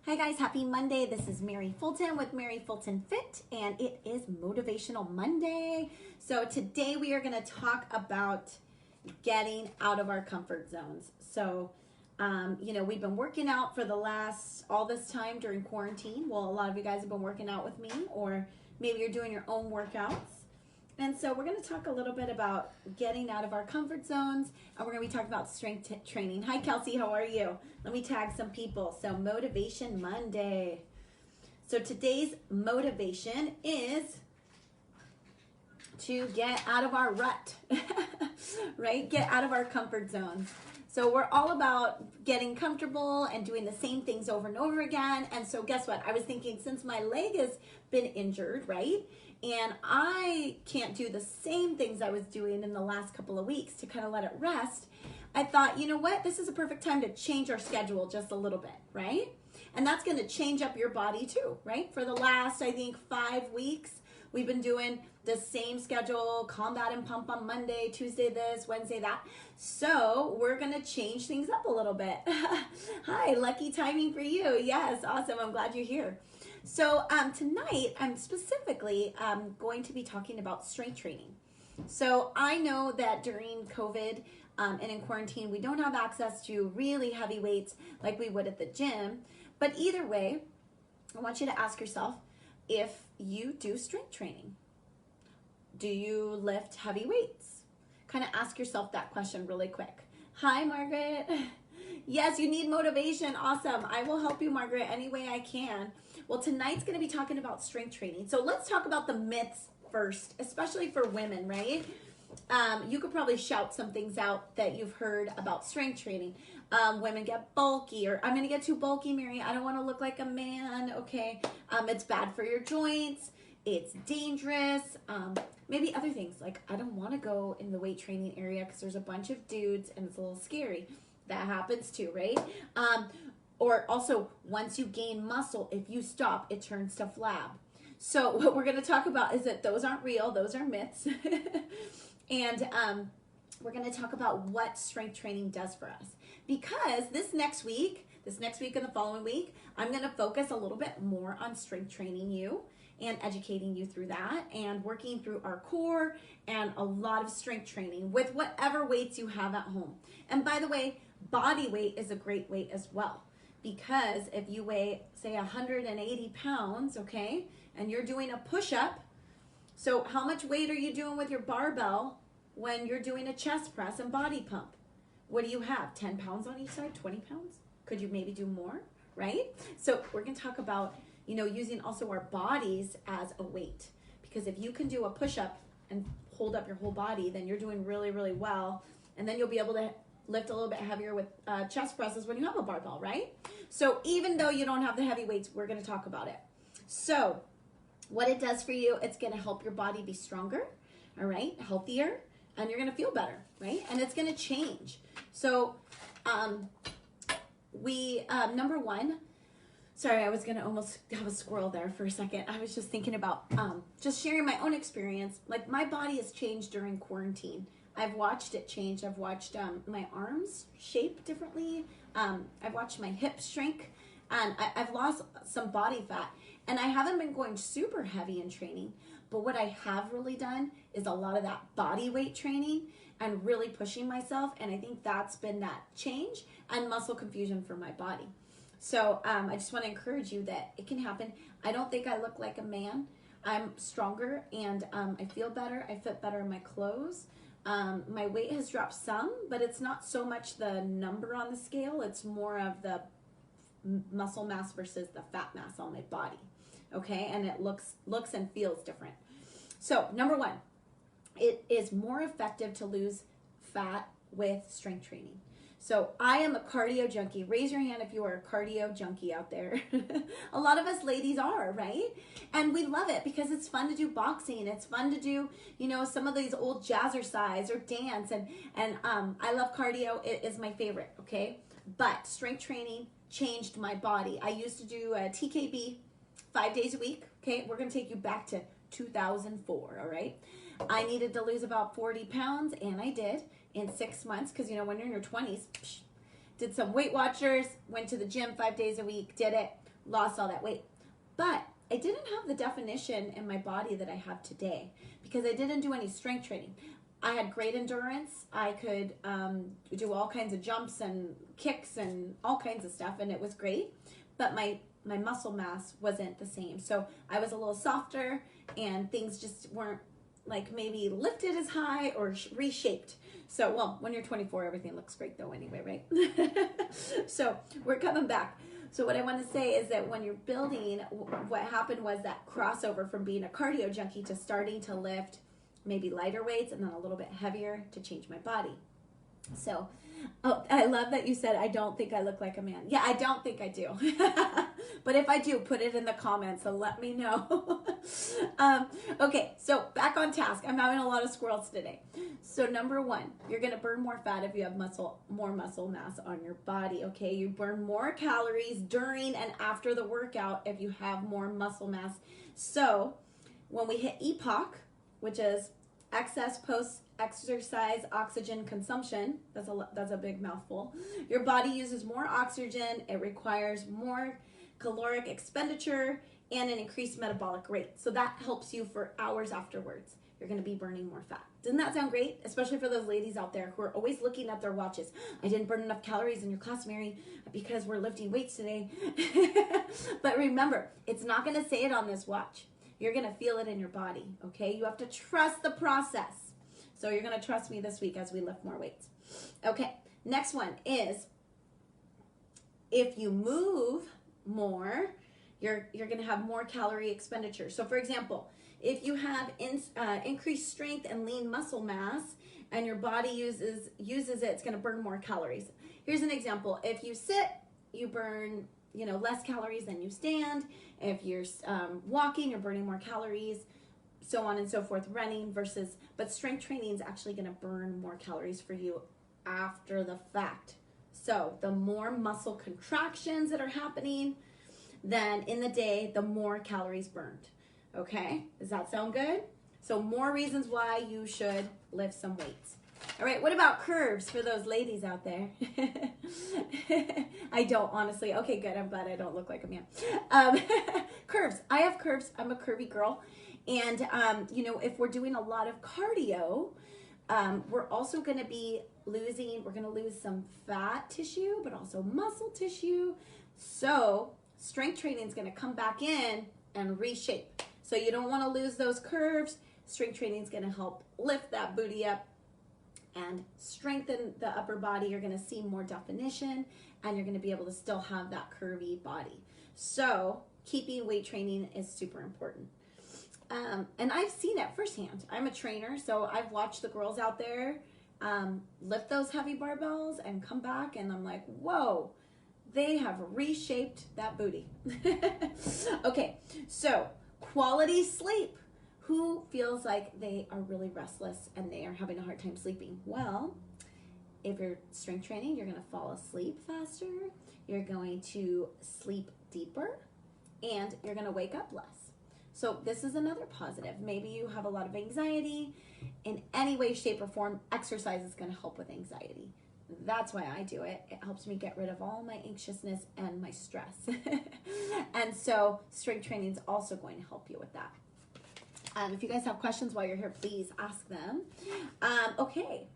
Hi guys, happy Monday. This is Mary Fulton with Mary Fulton Fit, and it is Motivational Monday. So today we are going to talk about getting out of our comfort zones. So, we've been working out for all this time during quarantine. Well, a lot of you guys have been working out with me, or maybe you're doing your own workouts. And so we're going to talk a little bit about getting out of our comfort zones, and we're going to be talking about strength training. Hi, Kelsey. How are you? Let me tag some people. So Motivation Monday. So today's motivation is to get out of our rut, right? Get out of our comfort zones. So we're all about getting comfortable and doing the same things over and over again. And so guess what? I was thinking, since my leg has been injured, right? And I can't do the same things I was doing in the last couple of weeks to kind of let it rest. I thought, you know what? This is a perfect time to change our schedule just a little bit, right? And that's going to change up your body too, right? For the last, I think, 5 weeks, we've been doing the same schedule, combat and pump on Monday, Tuesday this, Wednesday that. So we're going to change things up a little bit. Hi, lucky timing for you. Yes, awesome. I'm glad you're here. So tonight, I'm specifically going to be talking about strength training. So I know that during COVID and in quarantine, we don't have access to really heavy weights like we would at the gym. But either way, I want you to ask yourself if you do strength training. Do you lift heavy weights? Kind of ask yourself that question really quick. Hi, Margaret. Yes, you need motivation. Awesome. I will help you, Margaret, any way I can. Well, tonight's going to be talking about strength training. So let's talk about the myths first, especially for women, right? You could probably shout some things out that you've heard about strength training. Women get bulky, or I'm going to get too bulky, Mary. I don't want to look like a man. Okay. It's bad for your joints. It's dangerous. Maybe other things like I don't want to go in the weight training area because there's a bunch of dudes and it's a little scary. That happens too, right? Or also, once you gain muscle, if you stop, it turns to flab. So what we're going to talk about is that those aren't real. Those are myths. And we're going to talk about what strength training does for us. Because this next week and the following week, I'm going to focus a little bit more on strength training you and educating you through that and working through our core and a lot of strength training with whatever weights you have at home. And by the way, body weight is a great weight as well. Because if you weigh, say, 180 pounds, okay, and you're doing a push-up, so how much weight are you doing with your barbell when you're doing a chest press and body pump? What do you have, 10 pounds on each side, 20 pounds? Could you maybe do more, right? So we're going to talk about, using also our bodies as a weight. Because if you can do a push-up and hold up your whole body, then you're doing really, really well. And then you'll be able to lift a little bit heavier with chest presses when you have a barbell, right? So even though you don't have the heavy weights, we're going to talk about it. So what it does for you, it's going to help your body be stronger, all right, healthier, and you're going to feel better, right? And it's going to change. So number one, sorry, I was going to almost have a squirrel there for a second. I was just thinking about just sharing my own experience. Like, my body has changed during quarantine. I've watched it change. I've watched my arms shape differently. I've watched my hips shrink, and I've lost some body fat. And I haven't been going super heavy in training, but what I have really done is a lot of that body weight training and really pushing myself. And I think that's been that change and muscle confusion for my body. So I just want to encourage you that it can happen. I don't think I look like a man. I'm stronger, and I feel better. I fit better in my clothes. My weight has dropped some, but it's not so much the number on the scale. It's more of the muscle mass versus the fat mass on my body. Okay, and it looks and feels different. So number one, it is more effective to lose fat with strength training. So I am a cardio junkie. Raise your hand if you are a cardio junkie out there. A lot of us ladies are, right? And we love it because it's fun to do boxing. It's fun to do, some of these old jazzercise or dance. And I love cardio. It is my favorite, okay? But strength training changed my body. I used to do a TKB 5 days a week, okay? We're going to take you back to 2004, all right? I needed to lose about 40 pounds, and I did in 6 months, because, when you're in your 20s, did some Weight Watchers, went to the gym 5 days a week, did it, lost all that weight. But I didn't have the definition in my body that I have today because I didn't do any strength training. I had great endurance. I could do all kinds of jumps and kicks and all kinds of stuff, and it was great. But my muscle mass wasn't the same. So I was a little softer, and things just weren't like maybe lifted as high or reshaped. So, well, when you're 24, everything looks great though anyway, right? So we're coming back. So what I want to say is that when you're building, what happened was that crossover from being a cardio junkie to starting to lift maybe lighter weights and then a little bit heavier to change my body. So, oh, I love that you said, I don't think I look like a man. Yeah, I don't think I do. But if I do, put it in the comments, so let me know. Okay, so back on task. I'm having a lot of squirrels today. So number one, you're going to burn more fat if you have more muscle mass on your body, okay? You burn more calories during and after the workout if you have more muscle mass. So when we hit EPOC, which is excess post-exercise oxygen consumption, that's a big mouthful. Your body uses more oxygen, it requires more caloric expenditure, and an increased metabolic rate. So that helps you for hours afterwards. You're gonna be burning more fat. Doesn't that sound great? Especially for those ladies out there who are always looking at their watches. I didn't burn enough calories in your class, Mary, because we're lifting weights today. But remember, it's not gonna say it on this watch. You're gonna feel it in your body, okay? You have to trust the process. So you're gonna trust me this week as we lift more weights. Okay, next one is, if you move more, you're gonna have more calorie expenditure. So for example, if you have increased strength and lean muscle mass and your body uses it, it's gonna burn more calories. Here's an example. If you sit, you burn less calories than you stand. If you're walking, you're burning more calories, so on and so forth, running but strength training is actually gonna burn more calories for you after the fact. So the more muscle contractions that are happening, then in the day, the more calories burned. Okay, does that sound good? So more reasons why you should lift some weights. All right, what about curves for those ladies out there? I don't, honestly. Okay, good. I'm glad I don't look like a man. Curves. I have curves. I'm a curvy girl. And, if we're doing a lot of cardio, we're also going to be we're going to lose some fat tissue, but also muscle tissue. So strength training is going to come back in and reshape. So you don't want to lose those curves. Strength training is going to help lift that booty up and strengthen the upper body. You're going to see more definition, and you're going to be able to still have that curvy body. So keeping weight training is super important. And I've seen it firsthand. I'm a trainer, so I've watched the girls out there lift those heavy barbells and come back, and I'm like, whoa, they have reshaped that booty. Okay, so quality sleep. Who feels like they are really restless and they are having a hard time sleeping? Well, if you're strength training, you're going to fall asleep faster, you're going to sleep deeper, and you're going to wake up less. So this is another positive. Maybe you have a lot of anxiety. In any way, shape, or form, exercise is going to help with anxiety. That's why I do it. It helps me get rid of all my anxiousness and my stress. And so strength training is also going to help you with that. If you guys have questions while you're here, please ask them. Okay.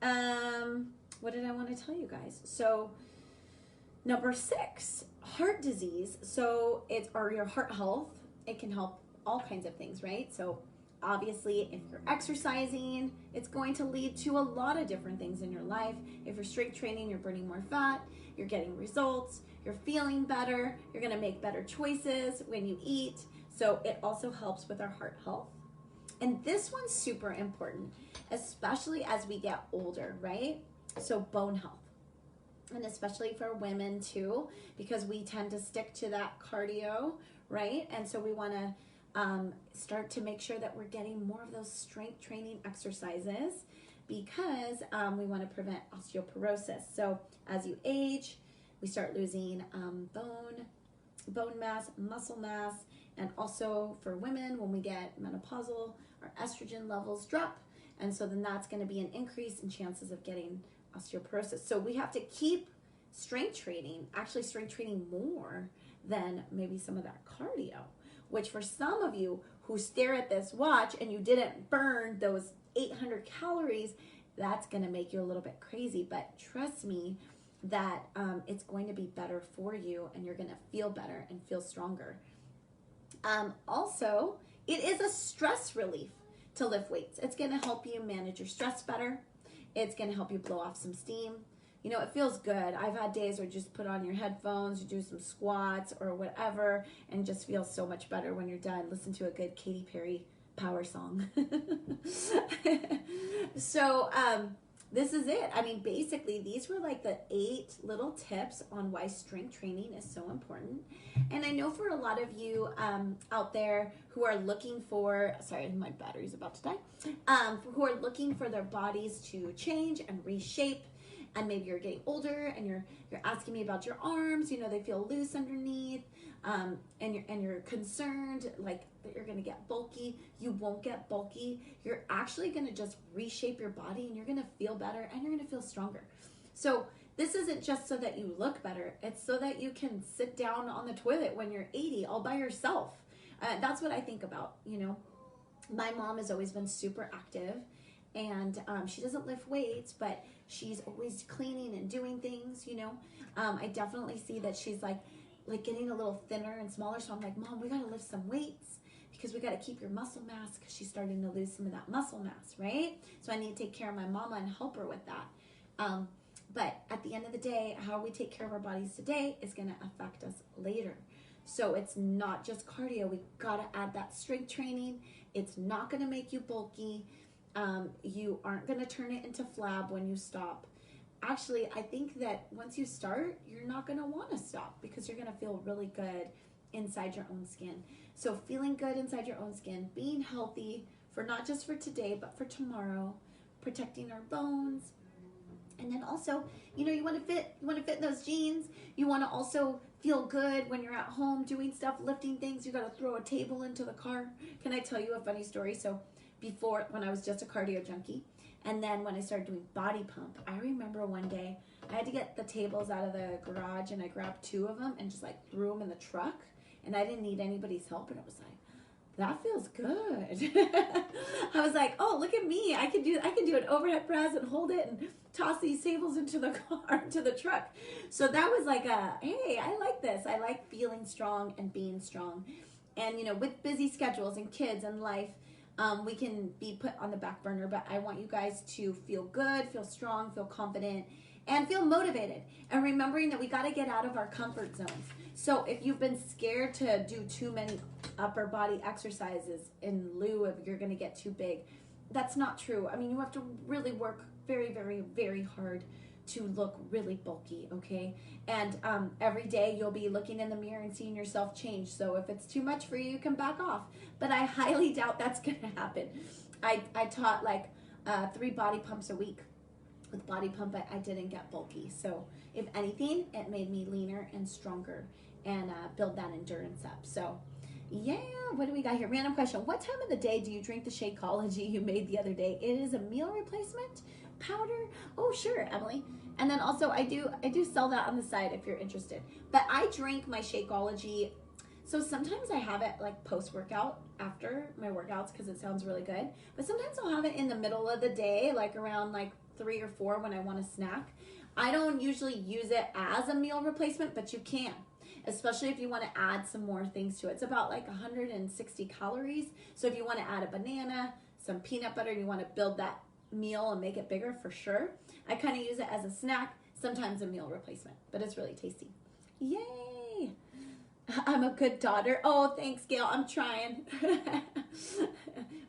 What did I want to tell you guys? So number 6, heart disease. So or your heart health. It can help all kinds of things, right? So obviously, if you're exercising, it's going to lead to a lot of different things in your life. If you're strength training, you're burning more fat, you're getting results, you're feeling better, you're going to make better choices when you eat. So it also helps with our heart health. And this one's super important, especially as we get older, right? So bone health. And especially for women too, because we tend to stick to that cardio, right? And so we want to start to make sure that we're getting more of those strength training exercises, because we want to prevent osteoporosis. So as you age, we start losing bone mass, muscle mass, and also for women, when we get menopausal, our estrogen levels drop, and so then that's going to be an increase in chances of getting osteoporosis. So we have to keep strength training more than maybe some of that cardio, which for some of you who stare at this watch and you didn't burn those 800 calories, that's going to make you a little bit crazy. But trust me that it's going to be better for you, and you're going to feel better and feel stronger. Also, it is a stress relief to lift weights. It's going to help you manage your stress better. It's going to help you blow off some steam. You know, it feels good. I've had days where you just put on your headphones, you do some squats or whatever, and just feels so much better when you're done. Listen to a good Katy Perry power song. So this is it. I mean, basically, these were like the 8 little tips on why strength training is so important. And I know for a lot of you out there who are looking for, sorry, my battery's about to die, who are looking for their bodies to change and reshape, and maybe you're getting older and you're asking me about your arms, you know, they feel loose underneath, and you're concerned like that you're going to get bulky. You won't get bulky. You're actually going to just reshape your body, and you're going to feel better, and you're going to feel stronger. So this isn't just so that you look better. It's so that you can sit down on the toilet when you're 80 all by yourself. That's what I think about. You know, my mom has always been super active, and she doesn't lift weights, but she's always cleaning and doing things, you know. I definitely see that she's like getting a little thinner and smaller. So I'm like, Mom, we got to lift some weights because we got to keep your muscle mass, because she's starting to lose some of that muscle mass, right? So I need to take care of my mama and help her with that. But at the end of the day, how we take care of our bodies today is going to affect us later. So it's not just cardio. We got to add that strength training. It's not going to make you bulky. You aren't going to turn it into flab when you stop. Actually, I think that once you start, you're not going to want to stop, because you're going to feel really good inside your own skin. So feeling good inside your own skin, being healthy for not just for today, but for tomorrow, protecting our bones. And then also, you know, you want to fit in those jeans. You want to also feel good when you're at home doing stuff, lifting things. You got to throw a table into the car. Can I tell you a funny story? So before, when I was just a cardio junkie, and then when I started doing body pump, I remember one day I had to get the tables out of the garage, and I grabbed 2 of them and just like threw them in the truck, and I didn't need anybody's help, and it was like, that feels good. I was like, oh, look at me. I can do an overhead press and hold it and toss these tables into the car, into the truck. So that was like hey, I like this. I like feeling strong and being strong. And, you know, with busy schedules and kids and life, we can be put on the back burner, but I want you guys to feel good, feel strong, feel confident, and feel motivated. And remembering that we got to get out of our comfort zones. So if you've been scared to do too many upper body exercises in lieu of you're going to get too big, that's not true. I mean, you have to really work very, very, very hard to look really bulky, okay? And every day you'll be looking in the mirror and seeing yourself change. So if it's too much for you, you can back off. But I highly doubt that's gonna happen. I taught like 3 body pumps a week. With body pump, I didn't get bulky. So if anything, it made me leaner and stronger and build that endurance up. So yeah, what do we got here? Random question. What time of the day do you drink the Shakeology you made the other day? It is a meal replacement powder. Oh, sure, Emily. And then also I do sell that on the side if you're interested. But I drink my Shakeology. So sometimes I have it like post-workout after my workouts because it sounds really good. But sometimes I'll have it in the middle of the day, like around like 3 or 4 when I want a snack. I don't usually use it as a meal replacement, but you can, especially if you want to add some more things to it. It's about like 160 calories. So if you want to add a banana, some peanut butter, and you want to build that meal and make it bigger, for sure. I kind of use it as a snack, sometimes a meal replacement, but it's really tasty. Yay! I'm a good daughter. Oh, thanks, Gail. I'm trying.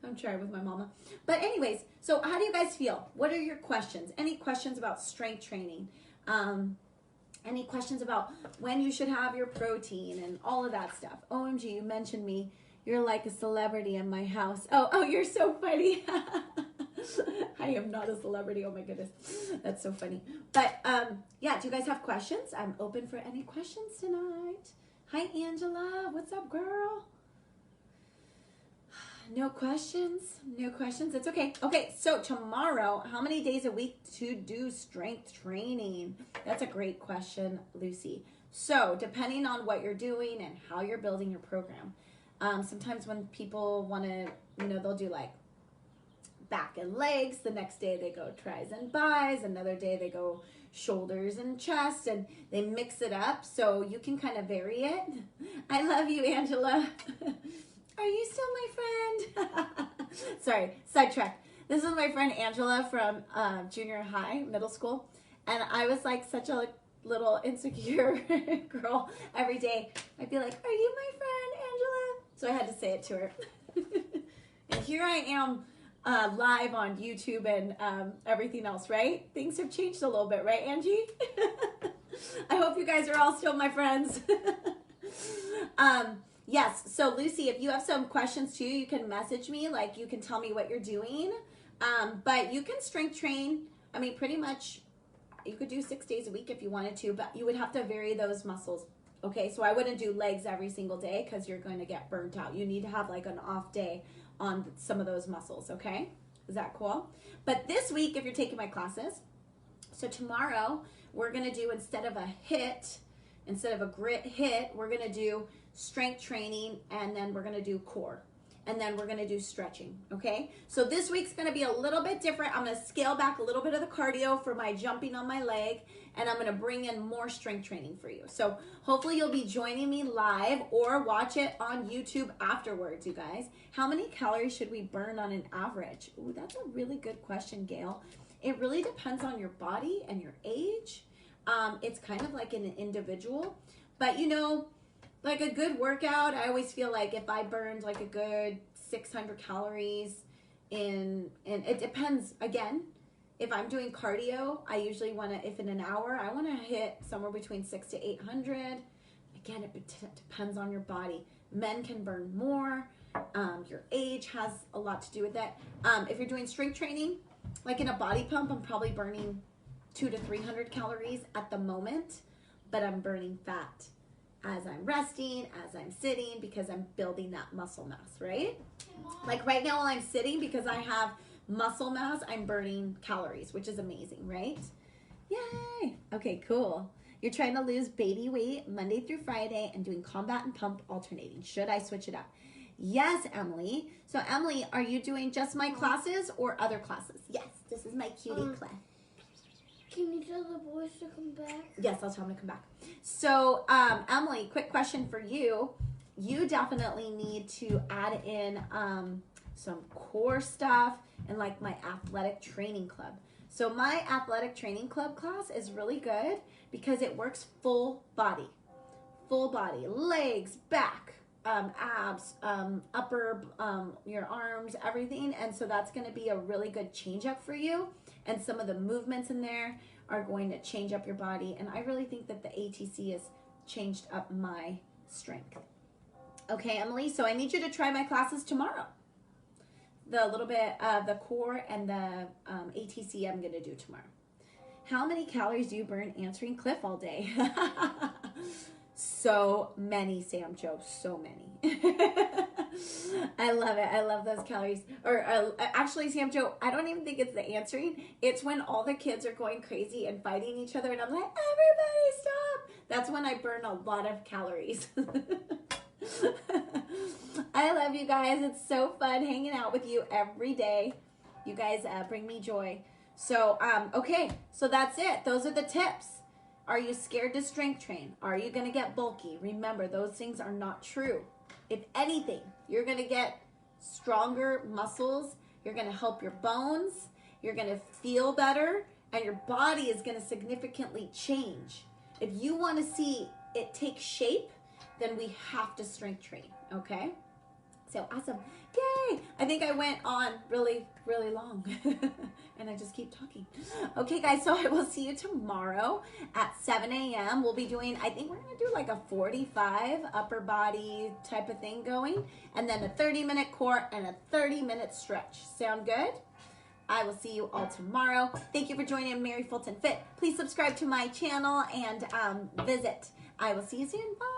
I'm trying with my mama. But anyways, so how do you guys feel? What are your questions? Any questions about strength training? Any questions about when you should have your protein and all of that stuff? OMG, you mentioned me. You're like a celebrity in my house. Oh, you're so funny. I am not a celebrity. Oh my goodness. That's so funny. But yeah, do you guys have questions? I'm open for any questions tonight. Hi, Angela. What's up, girl? No questions? No questions? It's okay. Okay, so tomorrow, how many days a week to do strength training? That's a great question, Lucy. So depending on what you're doing and how you're building your program, sometimes when people want to, they'll do like back and legs. The next day they go tris and bis. Another day they go shoulders and chest, and they mix it up so you can kind of vary it. I love you, Angela. Are you still my friend? Sorry, sidetrack. This is my friend Angela from junior high, middle school, and I was like such a little insecure girl. Every day I'd be like, are you my friend, Angela? So I had to say it to her. And here I am live on YouTube and everything else, right? Things have changed a little bit, right, Angie? I hope you guys are all still my friends. Yes, so Lucy, if you have some questions too, you can message me, like you can tell me what you're doing. But you can strength train, I mean, pretty much you could do 6 days a week if you wanted to, but you would have to vary those muscles. Okay, so I wouldn't do legs every single day because you're going to get burnt out. You need to have like an off day on some of those muscles, okay? Is that cool? But this week, if you're taking my classes, so tomorrow we're gonna do, instead of a grit hit, we're gonna do strength training, and then we're gonna do core. And then we're gonna do stretching, okay? So this week's gonna be a little bit different. I'm gonna scale back a little bit of the cardio for my jumping on my leg, and I'm gonna bring in more strength training for you. So hopefully you'll be joining me live or watch it on YouTube afterwards, you guys. How many calories should we burn on an average? Ooh, that's a really good question, Gail. It really depends on your body and your age. It's kind of like an individual, but like a good workout, I always feel like if I burned like a good 600 calories and it depends, again, if I'm doing cardio, I usually if in an hour, I want to hit somewhere between 600 to 800. Again, it depends on your body. Men can burn more. Your age has a lot to do with that. If you're doing strength training, like in a body pump, I'm probably burning 200 to 300 calories at the moment, but I'm burning fat as I'm resting, as I'm sitting, because I'm building that muscle mass, right? Like right now while I'm sitting, because I have muscle mass, I'm burning calories, which is amazing, right? Yay! Okay, cool. You're trying to lose baby weight Monday through Friday and doing combat and pump alternating. Should I switch it up? Yes, Emily. So Emily, are you doing just my classes or other classes? Yes, this is my cutie class. Can you tell the boys to come back? Yes, I'll tell them to come back. So, Emily, quick question for you. You definitely need to add in some core stuff and like my athletic training club. So my athletic training club class is really good because it works full body, legs, back, abs, upper, your arms, everything. And so that's going to be a really good change up for you. And some of the movements in there are going to change up your body. And I really think that the ATC has changed up my strength. Okay, Emily, so I need you to try my classes tomorrow. The little bit of the core and the ATC I'm going to do tomorrow. How many calories do you burn answering Cliff all day? So many, Sam Joe, so many. I love it. I love those calories. Or actually, Sam Joe, I don't even think it's the answering. It's when all the kids are going crazy and fighting each other, and I'm like, everybody stop. That's when I burn a lot of calories. I love you guys. It's so fun hanging out with you every day. You guys bring me joy. So, okay, so that's it. Those are the tips. Are you scared to strength train? Are you going to get bulky? Remember, those things are not true. If anything, you're going to get stronger muscles. You're going to help your bones. You're going to feel better. And your body is going to significantly change. If you want to see it take shape, then we have to strength train, okay? So awesome. Yay! I think I went on really, really long. And I just keep talking. Okay, guys, so I will see you tomorrow at 7 a.m. We'll be doing, I think we're going to do like a 45 upper body type of thing going. And then a 30-minute core and a 30-minute stretch. Sound good? I will see you all tomorrow. Thank you for joining Mary Fulton Fit. Please subscribe to my channel and visit. I will see you soon. Bye.